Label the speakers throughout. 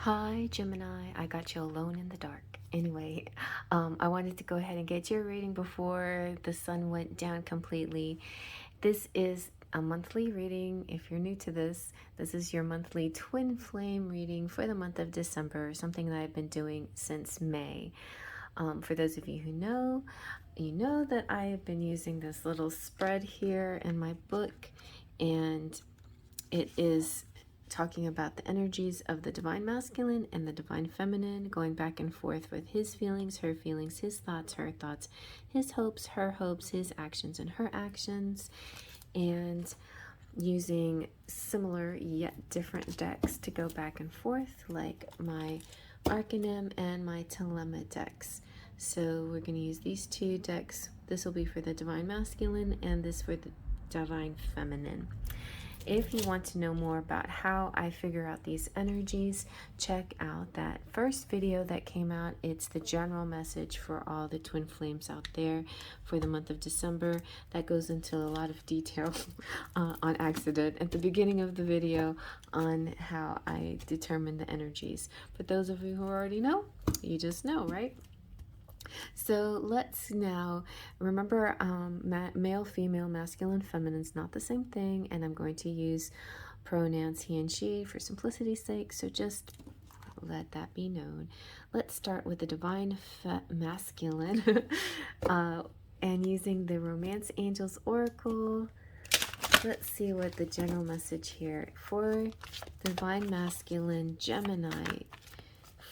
Speaker 1: Hi, Gemini. I got you alone in the dark. Anyway, I wanted to go ahead and get your reading before the sun went down completely. This is a monthly reading. If you're new to this, this is your monthly twin flame reading for the month of December, something that I've been doing since May. For those of you who know, you know that I have been using this little spread here in my book, and it is talking about the energies of the divine masculine and the divine feminine, going back and forth with his feelings, her feelings, his thoughts, her thoughts, his hopes, her hopes, his actions, and her actions, and using similar yet different decks to go back and forth, like my Arcanim and my Telema decks. So we're going to use these two decks. This will be for the divine masculine and this for the divine feminine. If you want to know more about how I figure out these energies, check out that first video that came out. It's the general message for all the twin flames out there for the month of December. That goes into a lot of detail on accident at the beginning of the video on how I determine the energies. But those of you who already know, you just know, right? So let's now remember male, female, masculine, feminine is not the same thing, and I'm going to use pronouns he and she for simplicity's sake, so just let that be known. Let's start with the divine masculine and using the Romance Angels Oracle. Let's see what the general message here for divine masculine Gemini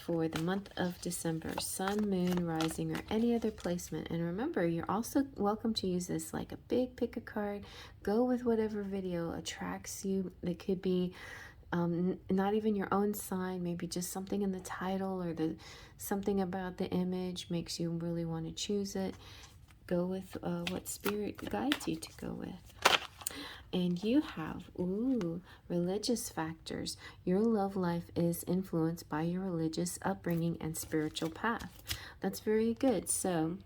Speaker 1: for the month of December, sun, moon, rising, or any other placement. And remember, you're also welcome to use this like a big pick a card. Go with whatever video attracts you. It could be not even your own sign, maybe just something in the title or something about the image makes you really want to choose it. Go with what spirit guides you to go with. And you have, religious factors. Your love life is influenced by your religious upbringing and spiritual path. That's very good. So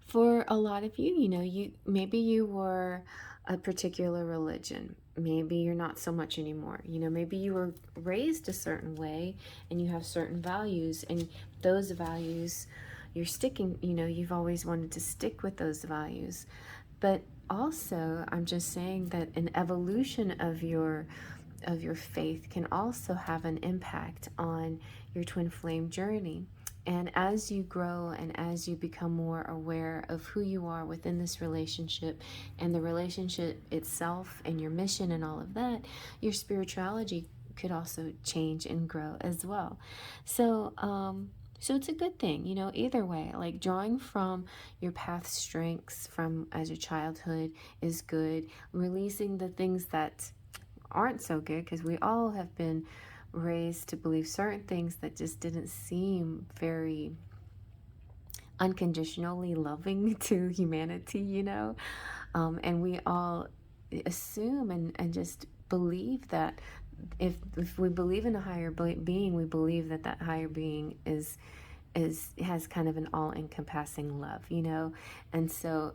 Speaker 1: for a lot of you, maybe you were a particular religion. Maybe you're not so much anymore. Maybe you were raised a certain way and you have certain values, and those values you're sticking, you've always wanted to stick with those values. But also, I'm just saying that an evolution of your faith can also have an impact on your twin flame journey. And as you grow and as you become more aware of who you are within this relationship and the relationship itself and your mission and all of that, your spirituality could also change and grow as well. So it's a good thing, either way. Like drawing from your past strengths from as your childhood is good. Releasing the things that aren't so good, because we all have been raised to believe certain things that just didn't seem very unconditionally loving to humanity, and we all assume and just believe that if we believe in a higher being, we believe that that higher being has kind of an all-encompassing love, and so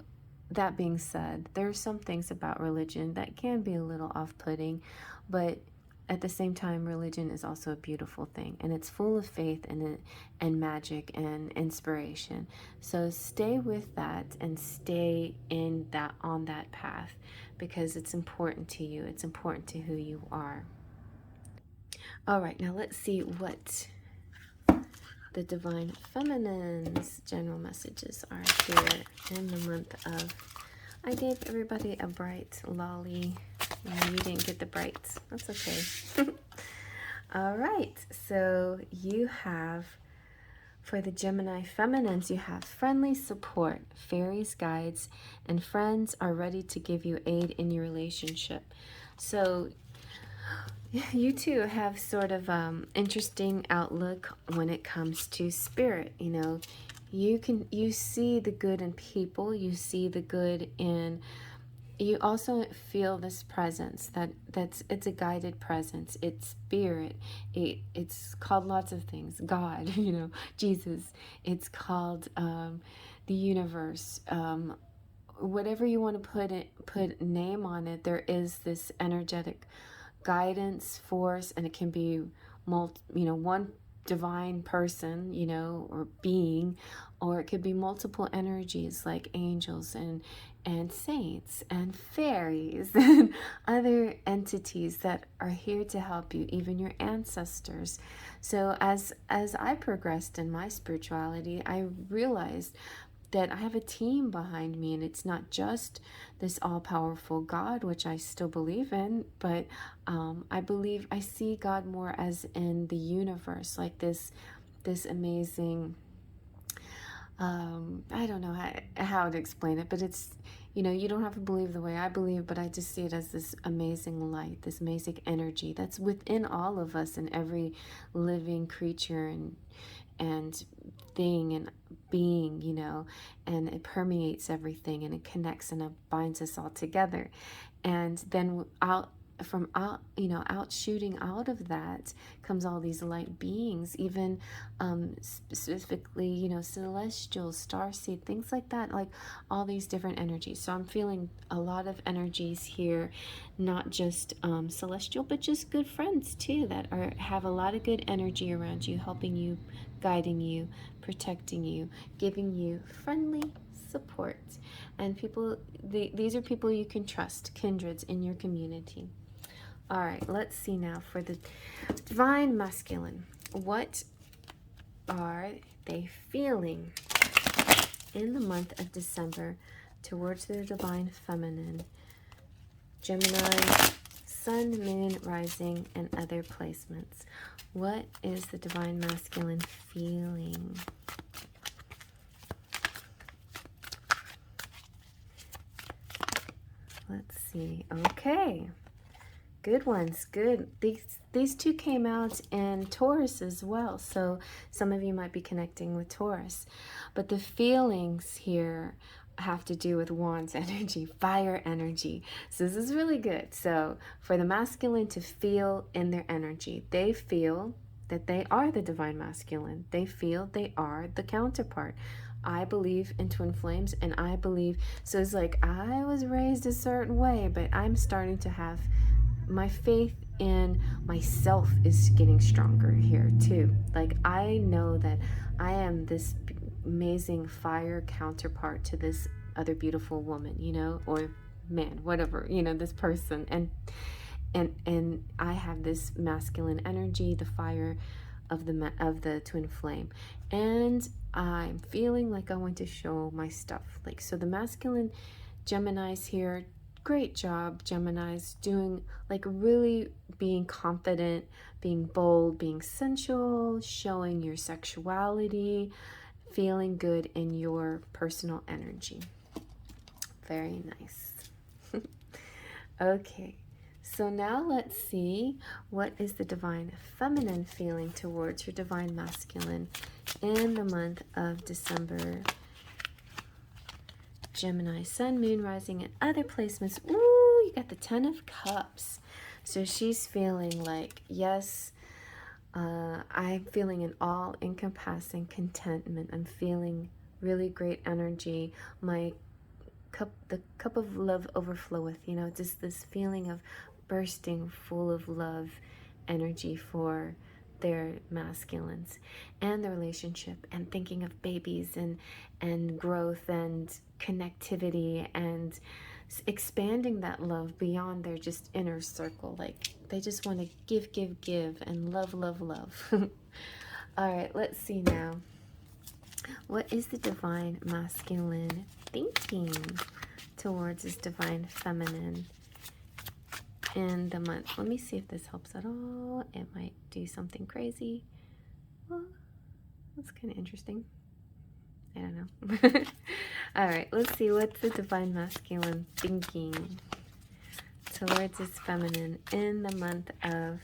Speaker 1: that being said, there are some things about religion that can be a little off-putting, but at the same time, religion is also a beautiful thing, and it's full of faith and magic and inspiration. So stay with that and stay on that path, because it's important to you. It's important to who you are. All right, now let's see what the divine feminine's general messages are here in the month of... I gave everybody a bright lolly. You didn't get the brights. That's okay. All right, so you have, for the Gemini feminines, you have friendly support. Fairies, guides, and friends are ready to give you aid in your relationship. So you two have sort of interesting outlook when it comes to spirit. You see the good in people, you see the good in, you also feel this presence it's a guided presence. It's spirit. It's called lots of things. God, Jesus. It's called the universe. Whatever you want to put name on it, there is this energetic guidance, force, and it can be one divine person, or being, or it could be multiple energies like angels and saints and fairies and other entities that are here to help you, even your ancestors. So as I progressed in my spirituality, I realized that I have a team behind me, and it's not just this all-powerful God, which I still believe in, but I see God more as in the universe, like this amazing, I don't know how to explain it, but it's, you don't have to believe the way I believe, but I just see it as this amazing light, this amazing energy that's within all of us and every living creature and thing and being, and it permeates everything, and it connects and it binds us all together. And then out shooting out of that comes all these light beings, even specifically, celestial, starseed, things like that, like all these different energies. So I'm feeling a lot of energies here, not just celestial, but just good friends too, that have a lot of good energy around you, helping you, guiding you, protecting you, giving you friendly support. And these are people you can trust, kindreds in your community. All right, let's see now for the divine masculine. What are they feeling in the month of December towards their divine feminine? Gemini, sun, moon, rising, and other placements. What is the divine masculine feeling? Let's see. Okay. Good ones. Good. These two came out in Taurus as well. So some of you might be connecting with Taurus. But the feelings here have to do with Wands energy, fire energy. So this is really good. So for the masculine to feel in their energy, they feel that they are the divine masculine. They feel they are the counterpart. I believe in twin flames, and I believe, so it's like I was raised a certain way, but I'm starting to have my faith in myself is getting stronger here too. Like I know that I am this amazing fire counterpart to this other beautiful woman, or man, whatever, this person, and I have this masculine energy, the fire of the twin flame, and I'm feeling like I want to show my stuff. Like, so the masculine Geminis here, great job, Geminis, doing like really being confident, being bold, being sensual, showing your sexuality, feeling good in your personal energy. Very nice. Okay, so now let's see what is the divine feminine feeling towards your divine masculine in the month of December. Gemini, sun, moon, rising, and other placements. Ooh, you got the 10 of Cups. So she's feeling like, yes, I'm feeling an all-encompassing contentment. I'm feeling really great energy. My cup, the cup of love overfloweth, just this feeling of bursting full of love energy for their masculines and the relationship, and thinking of babies and growth and connectivity and expanding that love beyond their just inner circle. Like they just want to give and love. All right, let's see now. What is the divine masculine thinking towards this divine feminine in the month? Let me see if this helps at all. It might do something crazy. Well, that's kind of interesting. I don't know. All right, let's see. What's the divine masculine thinking towards this feminine in the month of...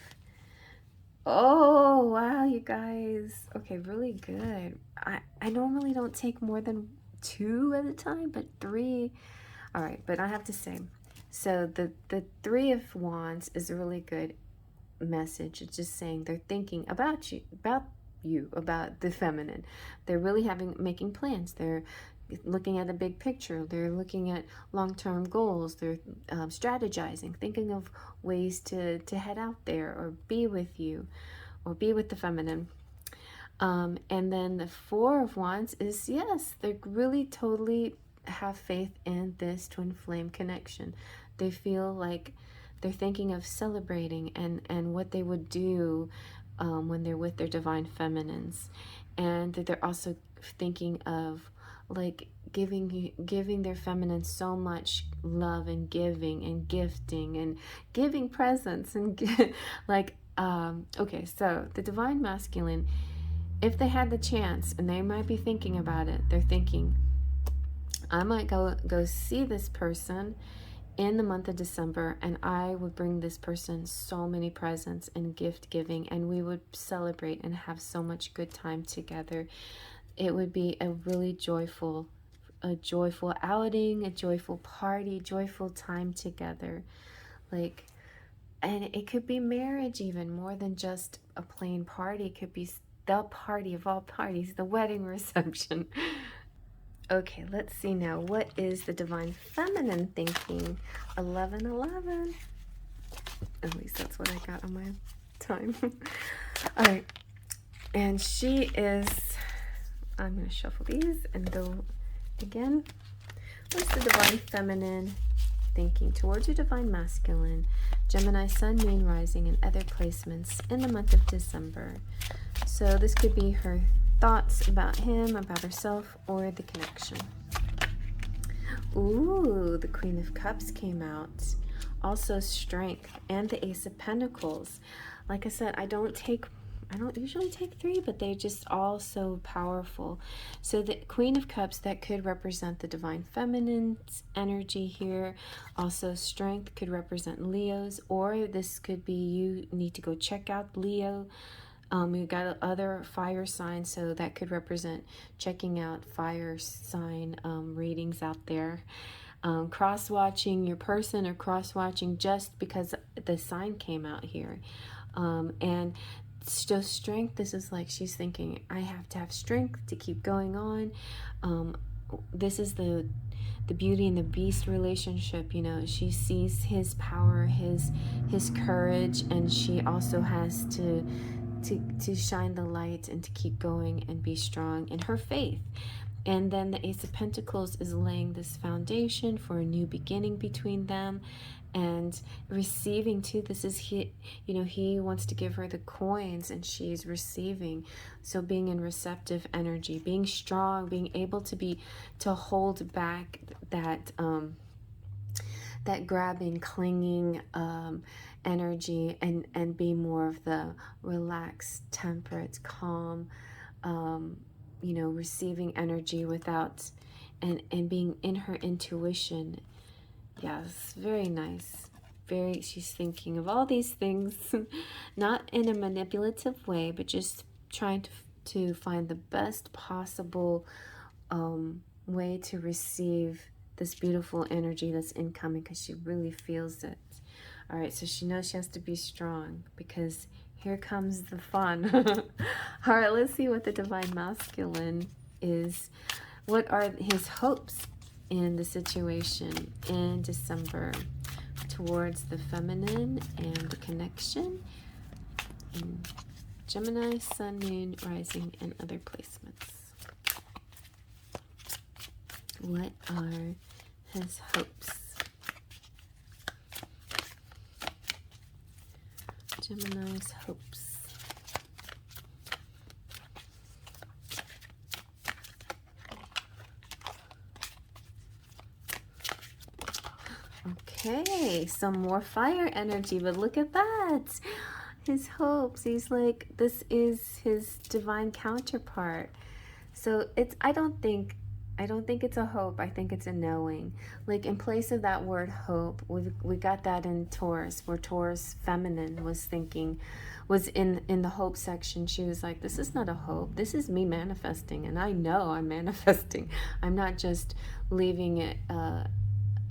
Speaker 1: Oh, wow, you guys. Okay, really good. I normally don't take more than 2 at a time, but 3. All right, but I have to say, so the 3 of Wands is a really good message. It's just saying they're thinking about you, about the feminine. They're really making plans. They're looking at the big picture. They're looking at long-term goals. They're strategizing, thinking of ways to head out there or be with you or be with the feminine. And then the Four of Wands is, yes, they're really totally have faith in this twin flame connection. They feel like they're thinking of celebrating and what they would do when they're with their divine feminines. And they're also thinking of like giving their feminine so much love and giving and gifting and giving presents and like okay, so the divine masculine, if they had the chance, and they might be thinking about it, they're thinking, I might go see this person in the month of December, and I would bring this person so many presents and gift giving, and we would celebrate and have so much good time together. It would be a really joyful outing, a joyful party, joyful time together. Like, and it could be marriage, even more than just a plain party. It could be the party of all parties, the wedding reception. Okay, let's see now. What is the divine feminine thinking? 1111. At least that's what I got on my time. All right. And she is, I'm going to shuffle these and go again. What's the divine feminine thinking towards your divine masculine, Gemini, Sun, Moon, Rising, and other placements in the month of December? So this could be her thoughts about him, about herself, or the connection. Ooh, the Queen of Cups came out. Also strength and the Ace of Pentacles. Like I said, I don't usually take three, but they're just all so powerful. So the Queen of Cups, that could represent the divine feminine's energy here. Also strength could represent Leo's, or this could be you need to go check out Leo. We've got other fire signs, so that could represent checking out fire sign readings out there. Cross-watching your person, or cross-watching just because the sign came out here. And so strength, this is like she's thinking, I have to have strength to keep going on. This is the Beauty and the Beast relationship. You know, she sees his power, his courage, and she also has to shine the light and to keep going and be strong in her faith. And then the Ace of Pentacles is laying this foundation for a new beginning between them, and receiving too. This is he wants to give her the coins, and she's receiving. So being in receptive energy, being strong, being able to hold back that grabbing, clinging energy, and be more of the relaxed, temperate, calm, receiving energy without, and being in her intuition. Yes, very nice. She's thinking of all these things, not in a manipulative way, but just trying to find the best possible way to receive this beautiful energy that's incoming, because she really feels it. All right, so she knows she has to be strong, because here comes the fun. All right, let's see what the divine masculine is. What are his hopes in the situation in December towards the feminine and the connection in Gemini, Sun, Moon, Rising, and other placements? What are his hopes? Gemini's hopes. Okay, some more fire energy, but look at that. His hopes. He's like, this is his divine counterpart. So I don't think it's a hope. I think it's a knowing. Like, in place of that word hope, we got that in Taurus, where Taurus feminine was in the hope section. She was like, this is not a hope. This is me manifesting, and I know I'm manifesting. I'm not just leaving it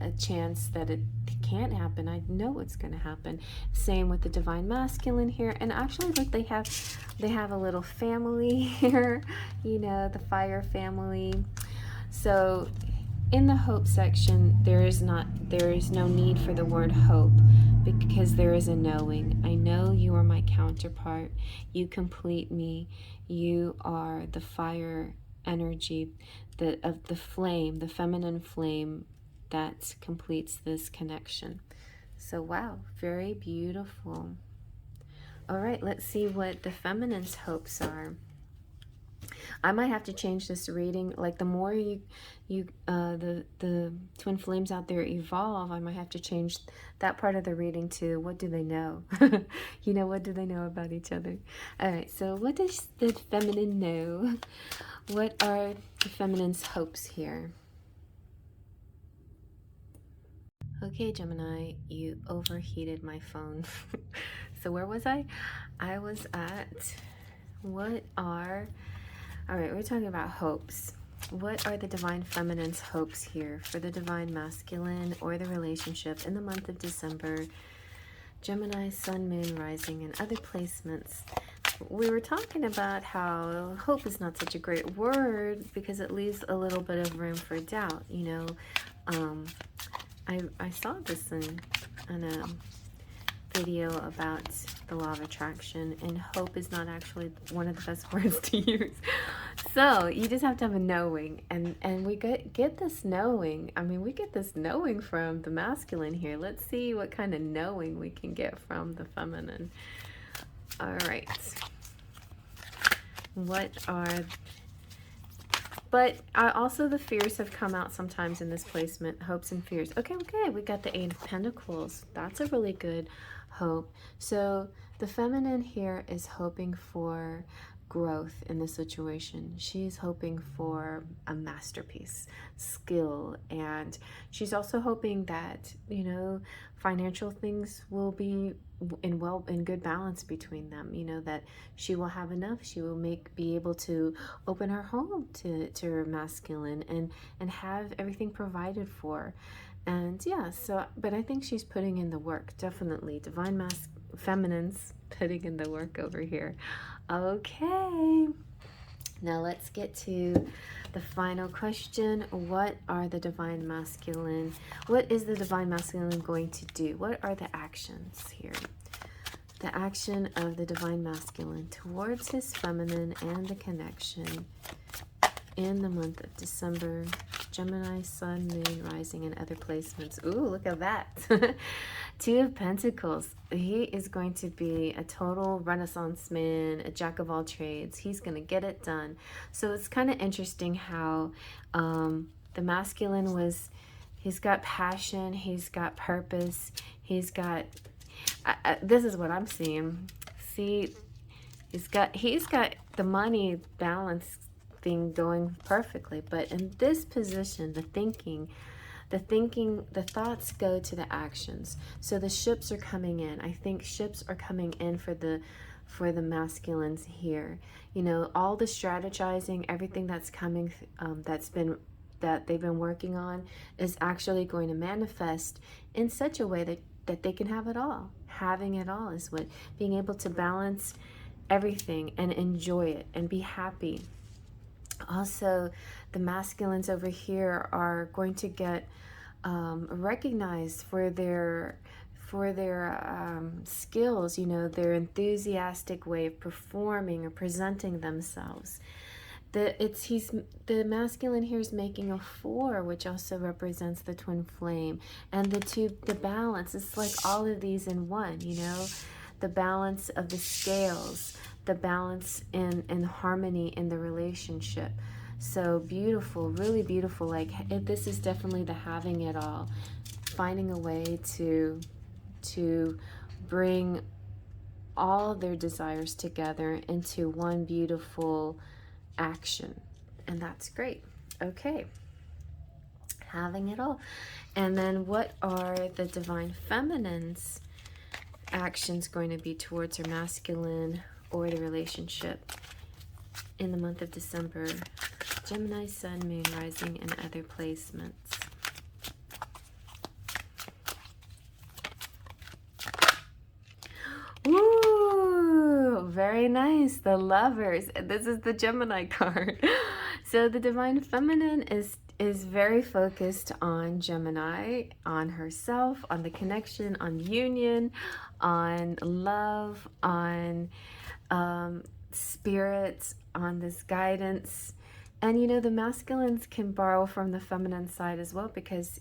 Speaker 1: a chance that it can't happen. I know it's going to happen. Same with the divine masculine here. And actually, look, they have a little family here, the fire family. So in the hope section, there is no need for the word hope, because there is a knowing. I know you are my counterpart. You complete me. You are the fire energy, of the flame, the feminine flame that completes this connection. So wow, very beautiful. All right, let's see what the feminine's hopes are. I might have to change this reading. Like, the more the twin flames out there evolve, I might have to change that part of the reading to what do they know? You know, what do they know about each other? All right, so what does the feminine know? What are the feminine's hopes here? Okay, Gemini, you overheated my phone. So where was I? I was at, all right, we're talking about hopes. What are the divine feminine's hopes here for the divine masculine or the relationship in the month of December? Gemini, sun, moon, rising, and other placements. We were talking about how hope is not such a great word because it leaves a little bit of room for doubt, you know. I saw this in a video about the law of attraction, and hope is not actually one of the best words to use. So you just have to have a knowing, and we get this knowing. I mean, we get this knowing from the masculine here. Let's see what kind of knowing we can get from the feminine. All right. But also the fears have come out sometimes in this placement, hopes and fears. Okay, we got the 8 of Pentacles. That's a really good hope. So the feminine here is hoping for growth in the situation. She's hoping for a masterpiece, skill, and she's also hoping that, you know, financial things will be in good balance between them, you know, that she will have enough, she will be able to open her home to her masculine and have everything provided for. And yeah, so, but I think she's putting in the work, definitely. Divine feminine's putting in the work over here. Okay, now let's get to the final question. What are the divine masculine? What is the divine masculine going to do? What are the actions here? The action of the divine masculine towards his feminine and the connection in the month of December. Gemini, sun, moon, rising, and other placements. Ooh, look at that. 2 of Pentacles. He is going to be a total Renaissance man, a jack of all trades. He's going to get it done. So it's kind of interesting how the masculine he's got passion, he's got purpose, he's got, this is what I'm seeing. See, he's got the money balance thing going perfectly, but in this position, the thoughts go to the actions. So the ships are coming in. I think ships are coming in for the masculines here. You know, all the strategizing, everything that's coming, that they've been working on is actually going to manifest in such a way that they can have it all. Having it all is what, being able to balance everything and enjoy it and be happy. Also, the masculines over here are going to get recognized for their skills, you know, their enthusiastic way of performing or presenting themselves. The masculine here is making a 4, which also represents the twin flame, and the balance. It's like all of these in one, you know, the balance of the scales, the balance in harmony in the relationship. So beautiful, really beautiful. Like, this is definitely the having it all, finding a way to bring all their desires together into one beautiful action. And that's great. Okay, having it all. And then what are the divine feminine's actions going to be towards her masculine or the relationship in the month of December? Gemini, sun, moon, rising, and other placements. Ooh, very nice. The Lovers. This is the Gemini card. So the Divine Feminine is very focused on Gemini, on herself, on the connection, on union, on love, on spirit, on this guidance. And you know, the masculines can borrow from the feminine side as well, because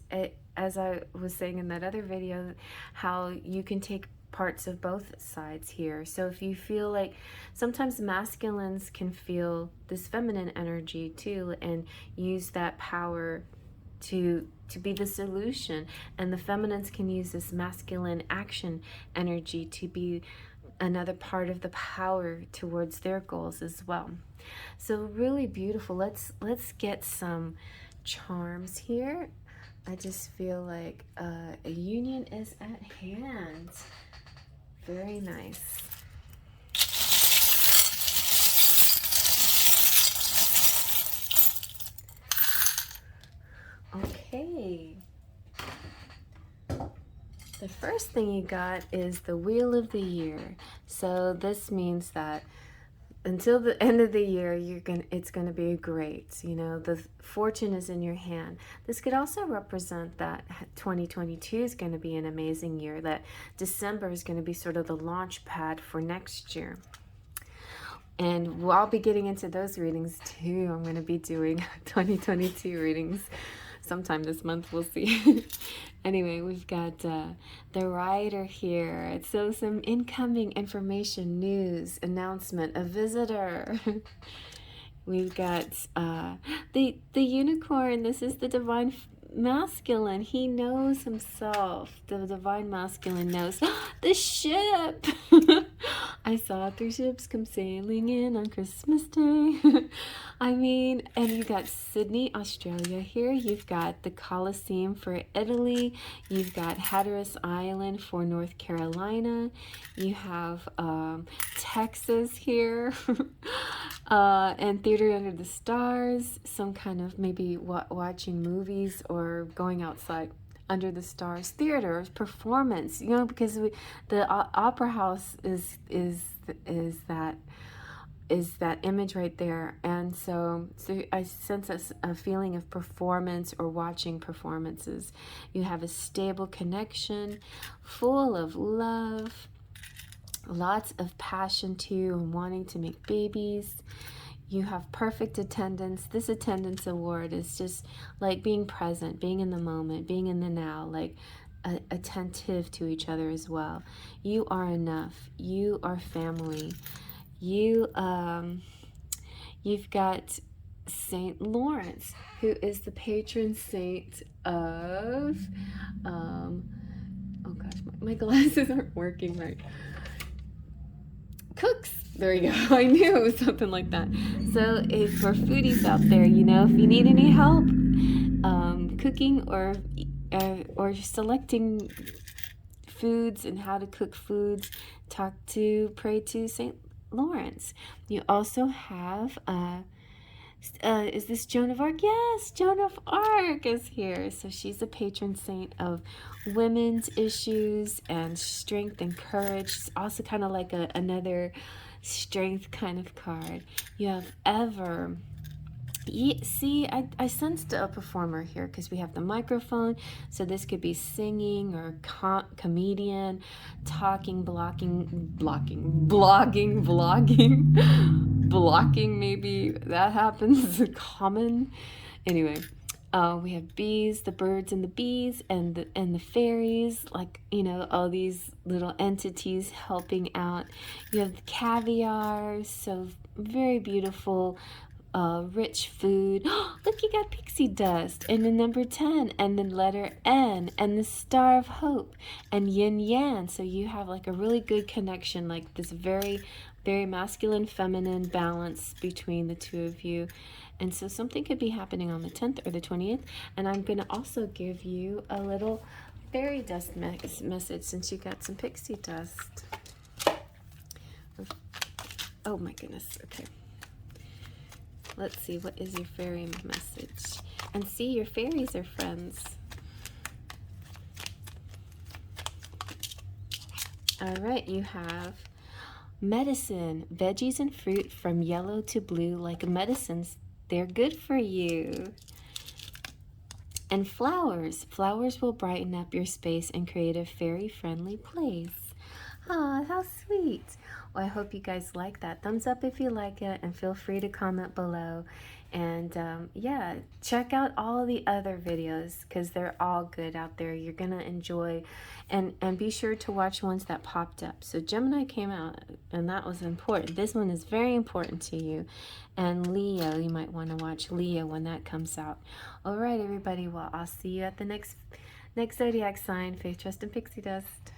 Speaker 1: as I was saying in that other video, how you can take parts of both sides here. So if you feel like sometimes masculines can feel this feminine energy too and use that power to be the solution, and the feminines can use this masculine action energy to be another part of the power towards their goals as well. So really beautiful. Let's get some charms here. I just feel like a union is at hand. Very nice. Okay. The first thing you got is the Wheel of the Year. So this means that until the end of the year, it's gonna be great. You know, the fortune is in your hand. This could also represent that 2022 is going to be an amazing year, that December is going to be sort of the launch pad for next year. And I'll be getting into those readings too. I'm going to be doing 2022 readings sometime this month, we'll see. Anyway, we've got the Rider here. So some incoming information, news, announcement, a visitor. We've got the Unicorn. This is the Divine Masculine. He knows himself. The Divine Masculine knows. The ship! I saw 3 ships come sailing in on Christmas Day. I mean, and you got Sydney, Australia here. You've got the Colosseum for Italy. You've got Hatteras Island for North Carolina. You have Texas here. And Theater Under the Stars. Some kind of maybe watching movies or going outside under the stars, theater, performance, you know, because the opera house is that image right there. And so I sense a feeling of performance or watching performances. You have a stable connection, full of love, lots of passion too, and wanting to make babies. You have perfect attendance. This attendance award is just like being present, being in the moment, being in the now, like attentive to each other as well. You are enough. You are family. You've got Saint Lawrence, who is the patron saint of, oh gosh, my glasses aren't working right. Cooks. There you go. I knew it was something like that. So if for foodies out there, you know, if you need any help cooking or selecting foods and how to cook foods, pray to Saint Lawrence. You also have is this Joan of Arc? Yes, Joan of Arc is here. So she's the patron saint of women's issues and strength and courage. She's also kind of like another strength kind of card. You have Ever. See, I sensed a performer here because we have the microphone. So this could be singing or comedian, talking, blogging, blocking, maybe that happens. Common. Anyway, we have bees, the birds and the bees, and the fairies, like, you know, all these little entities helping out. You have the caviar, so very beautiful, rich food. Look, you got pixie dust, and the number 10, and the letter N, and the star of hope, and yin yang. So you have like a really good connection, like this very, very masculine, feminine balance between the two of you. And so something could be happening on the 10th or the 20th. And I'm going to also give you a little fairy dust message since you got some pixie dust. Oh my goodness. Okay. Let's see, what is your fairy message? And see, your fairies are friends. All right, you have Medicine, veggies and fruit from yellow to blue like medicines. They're good for you. And flowers. Flowers will brighten up your space and create a fairy-friendly place. Aw, how sweet. Well, I hope you guys like that. Thumbs up if you like it, and feel free to comment below. And yeah, check out all the other videos because they're all good out there. You're gonna enjoy, and be sure to watch ones that popped up. So Gemini came out, and that was important. This one is very important to you. And Leo, you might want to watch Leo when that comes out. All right, everybody. Well, I'll see you at the next zodiac sign. Faith, trust, and pixie dust.